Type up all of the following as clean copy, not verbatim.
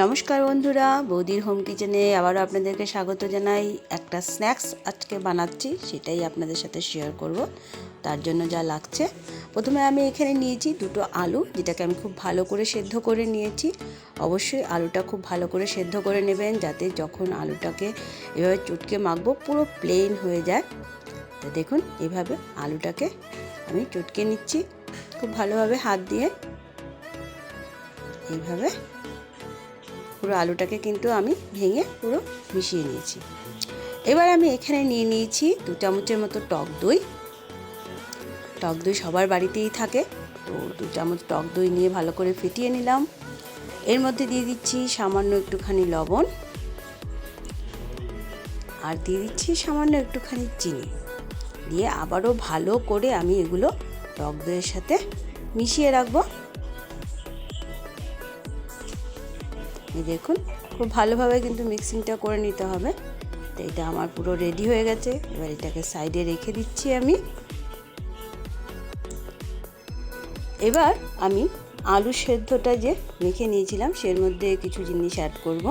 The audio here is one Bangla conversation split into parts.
নমস্কার বন্ধুরা, বৌদির হোম কিচেনে আবারও আপনাদেরকে স্বাগত জানাই। একটা স্ন্যাক্স আজকে বানাচ্ছি, সেটাই আপনাদের সাথে শেয়ার করব। তার জন্য যা লাগছে, প্রথমে আমি এখানে নিয়েছি দুটো আলু, যেটাকে আমি খুব ভালো করে সেদ্ধ করে নিয়েছি। অবশ্যই আলুটা খুব ভালো করে সেদ্ধ করে নেবেন, যাতে যখন আলুটাকে এভাবে চটকে মাখবো পুরো প্লেন হয়ে যায়। তো দেখুন, এইভাবে আলুটাকে আমি চটকে নিচ্ছি খুব ভালোভাবে হাত দিয়ে। এইভাবে পুরো আলুটাকে কিন্তু আমি ভেঙে পুরো মিশিয়ে নিয়েছি। এবার আমি এখানে নিয়ে নিয়েছি 2 চামচের মতো টক দই। টক দই সবার বাড়িতেই থাকে, তো 2 চামচ টক দই নিয়ে ভালো করে ফেটিয়ে নিলাম। এর মধ্যে দিয়ে দিচ্ছি সামান্য একটুখানি লবণ, আর দিয়ে দিচ্ছি সামান্য একটুখানি চিনি। দিয়ে আবারও ভালো করে আমি এগুলো টক দইয়ের সাথে মিশিয়ে রাখবো। দেখুন, খুব ভালোভাবে কিন্তু মিক্সিংটা করে নিতে হবে। তো এটা আমার পুরো রেডি হয়ে গেছে। এবার এটাকে সাইডে রেখে দিচ্ছি আমি। এবার আমি আলু সেদ্ধটা যে মেখে নিয়েছিলাম, সের মধ্যে কিছু জিনিস অ্যাড করব।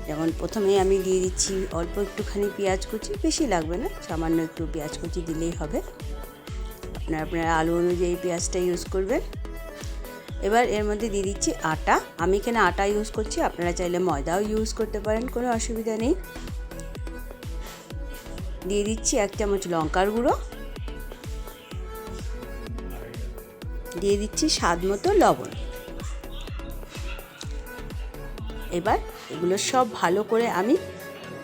যেমন প্রথমেই আমি দিয়ে দিচ্ছি অল্প একটুখানি পেঁয়াজ কুচি, বেশি লাগবে না, সামান্য একটু পেঁয়াজ কুচি দিলেই হবে। আপনারা আলু অনুযায়ী পেঁয়াজটা ইউজ করবেন। এবার এর মধ্যে দিয়ে দিচ্ছি আটা। আমি এখানে আটা ইউজ করছি, আপনারা চাইলে ময়দাও ইউজ করতে পারেন, কোনো অসুবিধা নেই। দিয়ে দিচ্ছি 1 চামচ লঙ্কার গুঁড়ো, দিয়ে দিচ্ছি স্বাদ মতো লবণ। এবার এগুলো সব ভালো করে আমি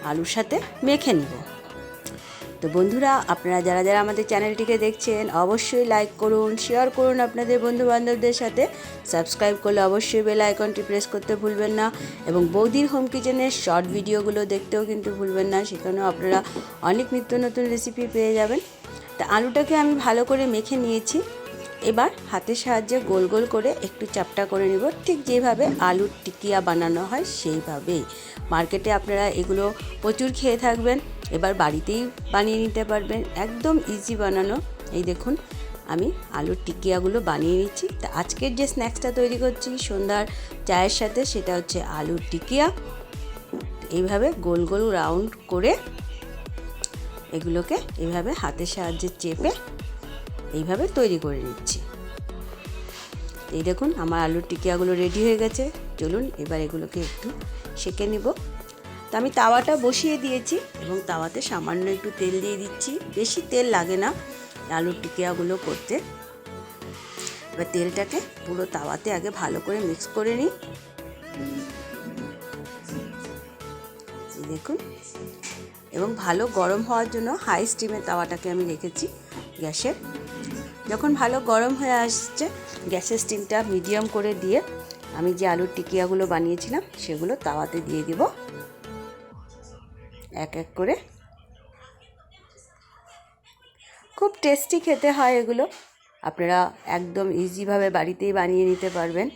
আলুর সাথে মেখে নিব। তো বন্ধুরা, আপনারা যারা যারা আমাদের চ্যানেলটিকে দেখছেন, অবশ্যই লাইক করুন, শেয়ার করুন আপনাদের বন্ধুবান্ধবদের সাথে। সাবস্ক্রাইব করলে অবশ্যই বেল আইকনটি প্রেস করতে ভুলবেন না, এবং বৌদির হোম কিচেনের শর্ট ভিডিওগুলো দেখতেও কিন্তু ভুলবেন না, সেখানেও আপনারা অনেক নিত্য নতুন রেসিপি পেয়ে যাবেন। তা আলুটাকে আমি ভালো করে মেখে নিয়েছি। এবার হাতের সাহায্যে গোল গোল করে একটু চাপটা করে নেব, ঠিক যেভাবে আলুর টিকিয়া বানানো হয় সেইভাবেই। মার্কেটে আপনারা এগুলো প্রচুর খেয়ে থাকবেন, এবার বাড়িতেই বানিয়ে নিতে পারবেন, একদম ইজি বানানো। এই দেখুন, আমি আলুর টিকিয়াগুলো বানিয়ে নিচ্ছি। তা আজকের যে স্ন্যাক্সটা তৈরি করছি সন্ধ্যার চায়ের সাথে, সেটা হচ্ছে আলুর টিকিয়া। এইভাবে গোল গোল রাউন্ড করে এগুলোকে এইভাবে হাতের সাহায্যে চেপে এইভাবে তৈরি করে নিচ্ছি। এই দেখুন, আমার আলুর টিকিয়াগুলো রেডি হয়ে গেছে। চলুন এবার এগুলোকে একটু সেঁকে নিব। তো আমি তাওয়াটা বসিয়ে দিয়েছি, এবং তাওয়াতে সামান্য একটু তেল দিয়ে দিচ্ছি। বেশি তেল লাগে না আলুর টিকিয়াগুলো করতে। এবার তেলটাকে পুরো তাওয়াতে আগে ভালো করে মিক্স করে নিই। দেখুন, এবং ভালো গরম হওয়ার জন্য হাই স্টিমে তাওয়াটাকে আমি রেখেছি গ্যাসের। যখন ভালো গরম হয়ে আসছে, গ্যাসের স্টিমটা মিডিয়াম করে দিয়ে আমি যে আলুর টিকিয়াগুলো বানিয়েছিলাম সেগুলো তাওয়াতে দিয়ে দিব এক এক করে। খুব টেস্টি খেতে হয় এগুলো, আপনারা একদম ইজিভাবে বাড়িতেই বানিয়ে নিতে পারবেন।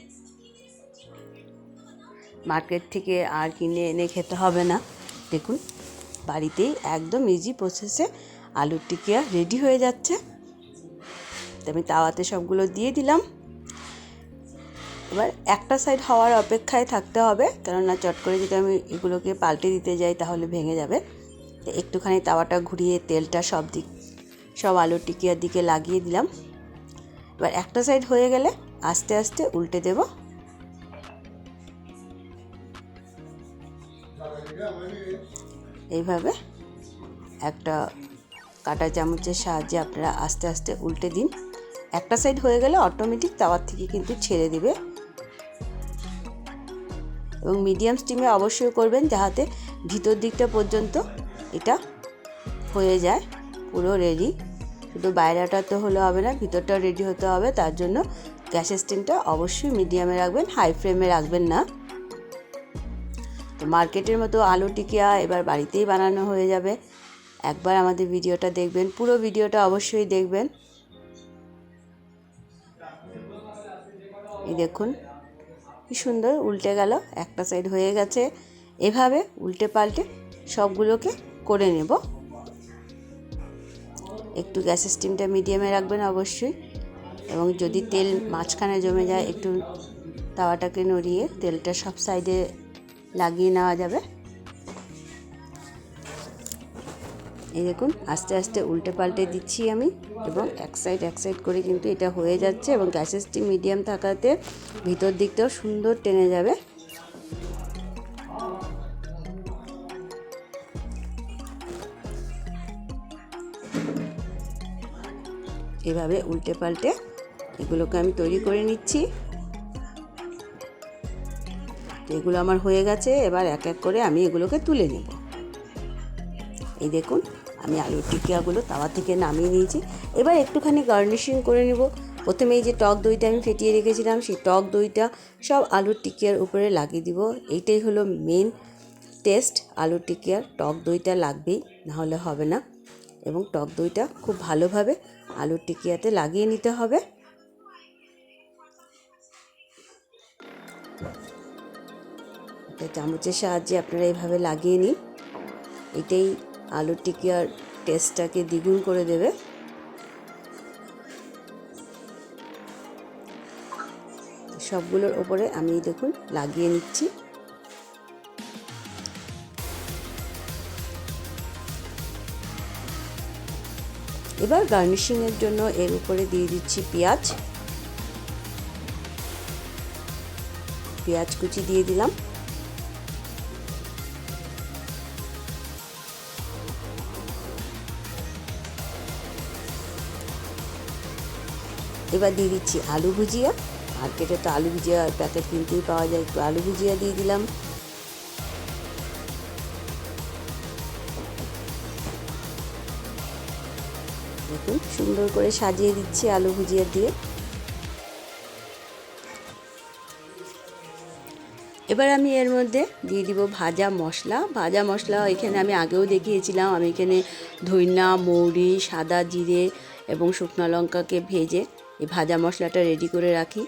মার্কেট থেকে আর কিনে এনে খেতে হবে না। দেখুন, বাড়িতেই একদম ইজি প্রসেসে আলুর টিকিয়া রেডি হয়ে যাচ্ছে। আমি তাওয়াতে সবগুলো দিয়ে দিলাম। এবার একটা সাইড হওয়ার অপেক্ষায় থাকতে হবে, কেননা চট করে যদি আমি এগুলোকে পাল্টে দিতে যাই তাহলে ভেঙে যাবে। তো একটুখানি তাওয়াটা ঘুরিয়ে তেলটা সব আলুর টিকিয়ার দিকে লাগিয়ে দিলাম। এবার একটা সাইড হয়ে গেলে আস্তে আস্তে উল্টে দেব। এইভাবে একটা কাঁটা চামচের সাহায্যে আপনারা আস্তে আস্তে উল্টে দিন। একটা সাইড হয়ে গেলে অটোমেটিক তাওয়ার থেকে কিন্তু ছেড়ে দেবে। এবং মিডিয়াম স্টিমে অবশ্যই করবেন, যাতে ভিতর দিকটা পর্যন্ত এটা হয়ে যায় পুরো রেডি। শুধু বাইরেটা তো হলে হবে না, ভিতরটাও রেডি হতে হবে। তার জন্য গ্যাসের স্টিমটা অবশ্যই মিডিয়ামে রাখবেন, হাই ফ্লেমে রাখবেন না। তো মার্কেটের মতো আলু টিকিয়া এবার বাড়িতেই বানানো হয়ে যাবে। একবার আমাদের ভিডিওটা দেখবেন, পুরো ভিডিওটা অবশ্যই দেখবেন। এই দেখুন কি সুন্দর উল্টে গেল, একটা সাইড হয়ে গেছে। এভাবে উল্টে পাল্টে সবগুলোকে করে নেব। একটু গ্যাসের স্টিমটা মিডিয়ামে রাখবেন অবশ্যই, এবং যদি তেল মাঝখানে জমে যায় একটু তাওয়াটাকে নড়িয়ে তেলটা সব সাইডে লাগিয়ে নেওয়া যাবে। এই দেখুন আস্তে আস্তে উল্টে পাল্টে দিচ্ছি আমি, এবং এক সাইড করে কিন্তু এটা হয়ে যাচ্ছে, এবং গ্যাসের স্টিম মিডিয়াম থাকাতে ভিতর দিকটাও সুন্দর টেনে যাবে। এভাবে উল্টে পাল্টে এগুলোকে আমি তৈরি করে নিচ্ছি। এগুলো আমার হয়ে গেছে, এবার এক এক করে আমি এগুলোকে তুলে নেব। এই দেখুন আমি আলুর টিকিয়াগুলো তাওয়া থেকে নামিয়ে নিয়েছি। এবার একটুখানি গার্নিশিং করে নেব। প্রথমে এই যে টক দইটা আমি ফেটিয়ে রেখেছিলাম, সেই টক দইটা সব আলুর টিকিয়ার উপরে লাগিয়ে দিব। এইটাই হলো মেন টেস্ট আলুর টিকিয়ার, টক দইটা লাগবেই, নাহলে হবে না। এবং টক দইটা খুব ভালোভাবে আলুর টিকিয়াতে লাগিয়ে নিতে হবে। চামচের সাহায্যে আপনারা এইভাবে লাগিয়ে নিন, এটাই আলুর টিকিয়ার টেস্টটাকে দ্বিগুণ করে দেবে। সবগুলোর ওপরে আমি দেখুন লাগিয়ে নিচ্ছি। এবার গার্নিশিংয়ের জন্য এর উপরে দিয়ে দিচ্ছি পেঁয়াজ কুচি দিয়ে দিলাম। এবার দিয়ে দিচ্ছি আলু ভুজিয়া। মার্কেটে তো আলু ভুজিয়া প্যাকেট কিনতেই পাওয়া যায়, একটু আলু ভুজিয়া দিয়ে দিলাম। দেখুন সুন্দর করে সাজিয়ে দিচ্ছি আলু ভুজিয়া দিয়ে। এবার আমি এর মধ্যে দিয়ে দিব ভাজা মশলা। এখানে আমি আগেও দেখিয়েছিলাম, আমি এখানে ধইনা, মৌরি, সাদা জিরে এবং শুকনো লঙ্কাকে ভেজে এই ভাজা মশলাটা রেডি করে রাখি।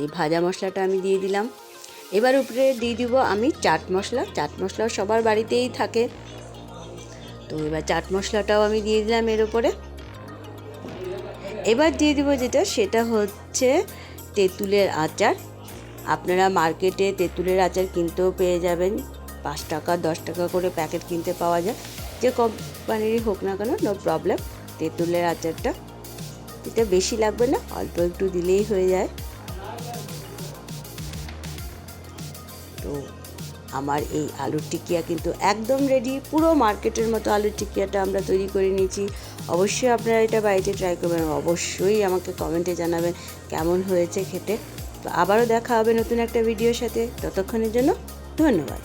এই ভাজা মশলাটা আমি দিয়ে দিলাম। এবার উপরে দিয়ে দিব আমি চাট মশলা সবার বাড়িতেই থাকে, তো এবার চাট মশলাটাও আমি দিয়ে দিলাম এর উপরে। এবার দিয়ে দিব সেটা হচ্ছে তেঁতুলের আচার। আপনারা মার্কেটে তেঁতুলের আচার কিনতেও পেয়ে যাবেন, 5 টাকা 10 টাকা করে প্যাকেট কিনতে পাওয়া যায়, যে কোম্পানিরই হোক না কেন, নো প্রবলেম। তেঁতুলের আচারটা এটা বেশি লাগবে না, অল্প একটু দিলেই হয়ে যায়। তো আমার এই আলুর টিকিয়া কিন্তু একদম রেডি, পুরো মার্কেটের মতো আলুর টিকিয়াটা আমরা তৈরি করে নিয়েছি। অবশ্যই আপনারা এটা বাড়িতে ট্রাই করবেন, অবশ্যই আমাকে কমেন্টে জানাবেন কেমন হয়েছে খেতে। তো আবারও দেখা হবে নতুন একটা ভিডিওর সাথে, ততক্ষণের জন্য ধন্যবাদ।